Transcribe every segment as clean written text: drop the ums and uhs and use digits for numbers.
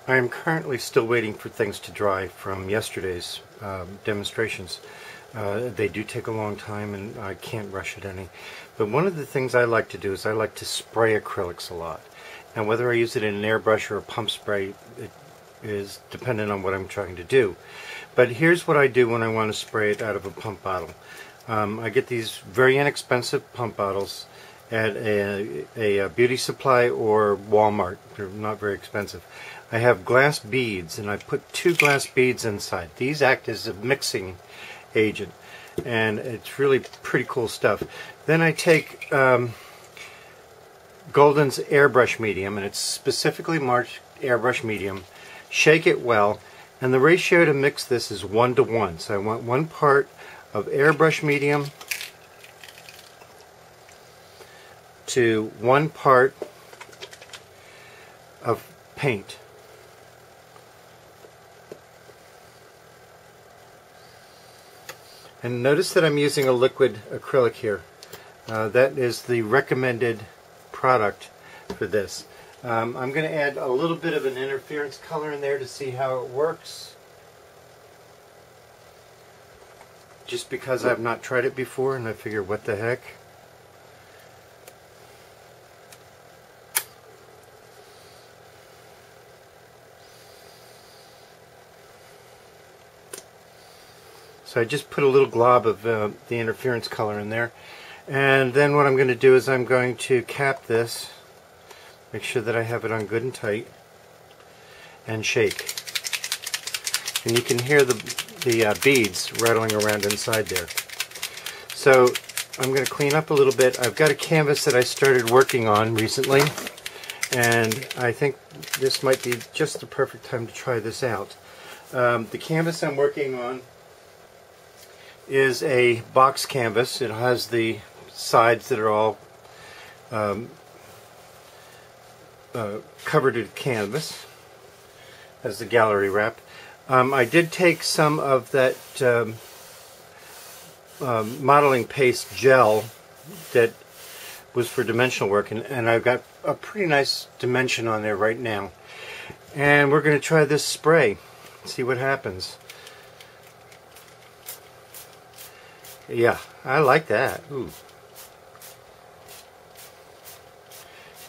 I am currently still waiting for things to dry from yesterday's demonstrations. They do take a long time and I can't rush it any. But one of the things I like to do is I like to spray acrylics a lot. And whether I use it in an airbrush or a pump spray, it is dependent on what I'm trying to do. But here's what I do when I want to spray it out of a pump bottle. I get these very inexpensive pump bottles at a beauty supply or Walmart. They're not very expensive. I have glass beads, and I put 2 glass beads inside. These act as a mixing agent, and it's really pretty cool stuff. Then I take Golden's airbrush medium, and it's specifically marked airbrush medium, shake it well, and the ratio to mix this is 1:1. So I want 1 part of airbrush medium to 1 part of paint. And notice that I'm using a liquid acrylic here. That is the recommended product for this. I'm going to add a little bit of an interference color in there to see how it works. Just because I've not tried it before and I figure, what the heck. So I just put a little glob of the interference color in there. And then what I'm going to do is I'm going to cap this, make sure that I have it on good and tight, and shake. And you can hear the beads rattling around inside there. So I'm going to clean up a little bit. I've got a canvas that I started working on recently, and I think this might be just the perfect time to try this out. The canvas I'm working on is a box canvas. It has the sides that are all covered in canvas as the gallery wrap. I did take some of that modeling paste gel that was for dimensional work, and I've got a pretty nice dimension on there right now. And we're going to try this spray, see what happens. Yeah, I like that. Ooh.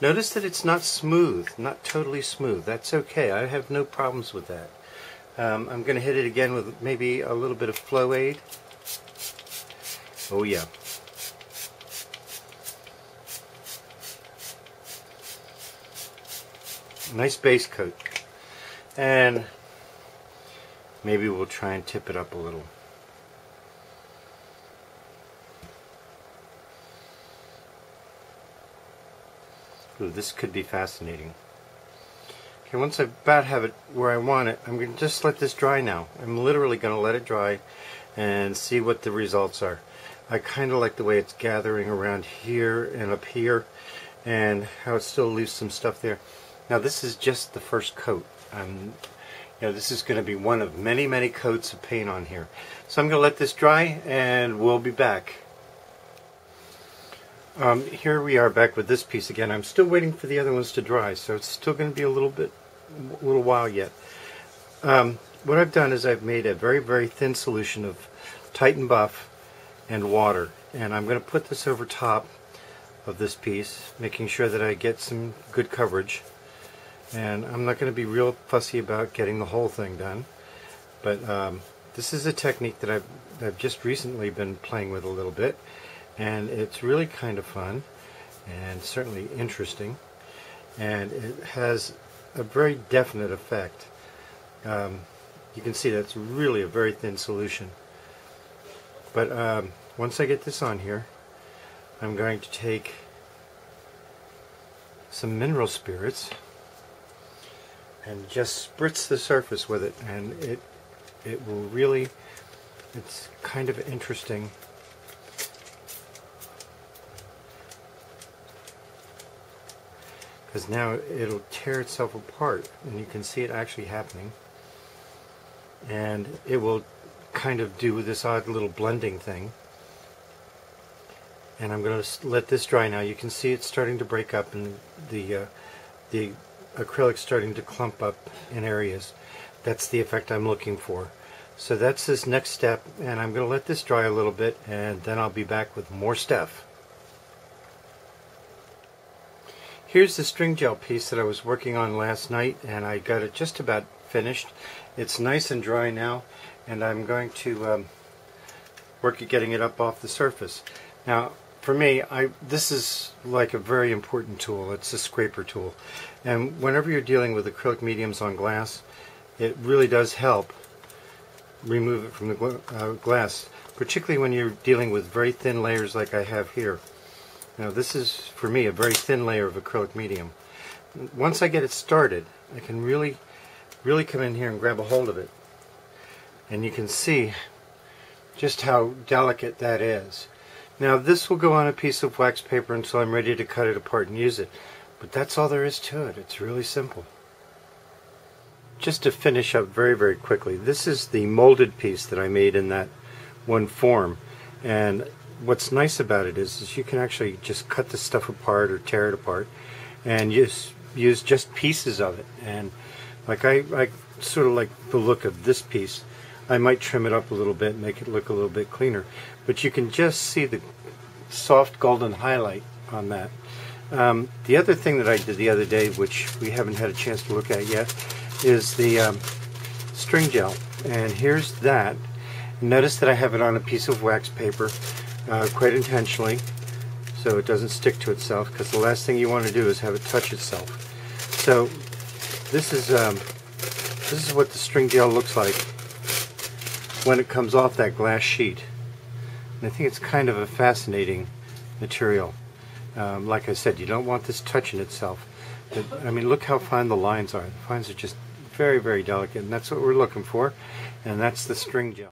Notice that it's not smooth, not totally smooth. That's okay. I have no problems with that. I'm going to hit it again with maybe a little bit of Flow Aid. Oh yeah. Nice base coat. And maybe we'll try and tip it up a little. Ooh, this could be fascinating. Okay, once I about have it where I want it, I'm going to just let this dry now. I'm literally going to let it dry and see what the results are. I kind of like the way it's gathering around here and up here, and how it still leaves some stuff there. Now this is just the first coat. This is going to be one of many, many coats of paint on here. So I'm going to let this dry, and we'll be back. Here we are back with this piece again. I'm still waiting for the other ones to dry, so it's still going to be a little while yet. What I've done is I've made a very, very thin solution of Titan Buff and water, and I'm going to put this over top of this piece, making sure that I get some good coverage. And I'm not going to be real fussy about getting the whole thing done, but this is a technique that I've just recently been playing with a little bit. And it's really kind of fun and certainly interesting, and it has a very definite effect. You can see that's really a very thin solution. But once I get this on here, I'm going to take some mineral spirits and just spritz the surface with it, and it will really, it's kind of interesting. Because now it'll tear itself apart, and you can see it actually happening, and it will kind of do this odd little blending thing. And I'm going to let this dry now. You can see it's starting to break up, and the acrylic starting to clump up in areas. That's the effect I'm looking for. So that's this next step, and I'm going to let this dry a little bit, and then I'll be back with more stuff. Here's the string gel piece that I was working on last night, and I got it just about finished. It's nice and dry now, and I'm going to work at getting it up off the surface. Now, for me, this is like a very important tool. It's a scraper tool, and whenever you're dealing with acrylic mediums on glass, it really does help remove it from the glass, particularly when you're dealing with very thin layers like I have here. Now, this is, for me, a very thin layer of acrylic medium. Once I get it started, I can really come in here and grab a hold of it, and you can see just how delicate that is. Now, this will go on a piece of wax paper until I'm ready to cut it apart and use it, but that's all there is to it. It's really simple. Just to finish up very quickly, this is the molded piece that I made in that one form, and what's nice about it is you can actually just cut this stuff apart or tear it apart and use just pieces of it. And like I sort of like the look of this piece. I might trim it up a little bit, make it look a little bit cleaner, but you can just see the soft golden highlight on that. The other thing that I did the other day, which we haven't had a chance to look at yet, is the string gel. And here's that. Notice that I have it on a piece of wax paper, quite intentionally, so it doesn't stick to itself, because the last thing you want to do is have it touch itself. So this is what the string gel looks like when it comes off that glass sheet. And I think it's kind of a fascinating material. Like I said, you don't want this touching itself. But, I mean, look how fine the lines are. The lines are just very delicate, and that's what we're looking for, and that's the string gel.